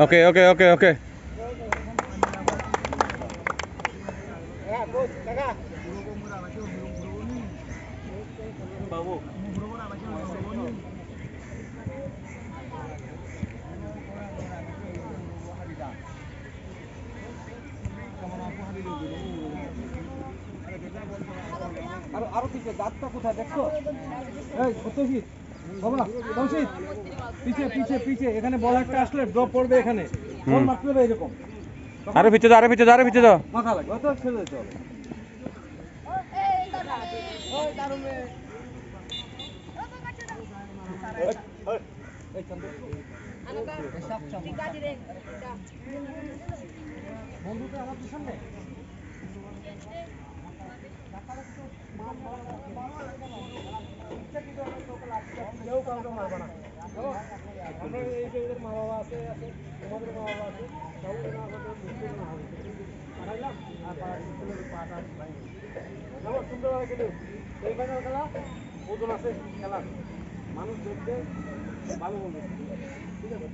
ওকে ওকে ওকে ওকে বাবু আরো পিছে দাঁতটা কোথায় দেখছো? এই তৌহিদ বাবা, তৌহিদ পিছে পিছে পিছে, এখানে বল একটা আসলে ড্রপ পড়বে, এখানে বল মারতে হবে এরকম। আরো পিছে দাও, আরো পিছে দাও, আরো পিছে দাও। মাথা লাগবে তো, ছেড়ে দিতে হবে। বন্ধুটা আমার পিছনে কেউ কাউকে মারবে না। আমরা এই যে ওদের মা বাবা আছে, তোমাদের মা বাবা আছে, কাউকে না করতে মুশকিল না হবে। পাঠাইলাম আর পাটা যেমন সুন্দরভাবে খেলে এই ফাইনাল খেলা ওজন আছে খেলা, মানুষ দেখবে ভালো বলবে। ঠিক আছে।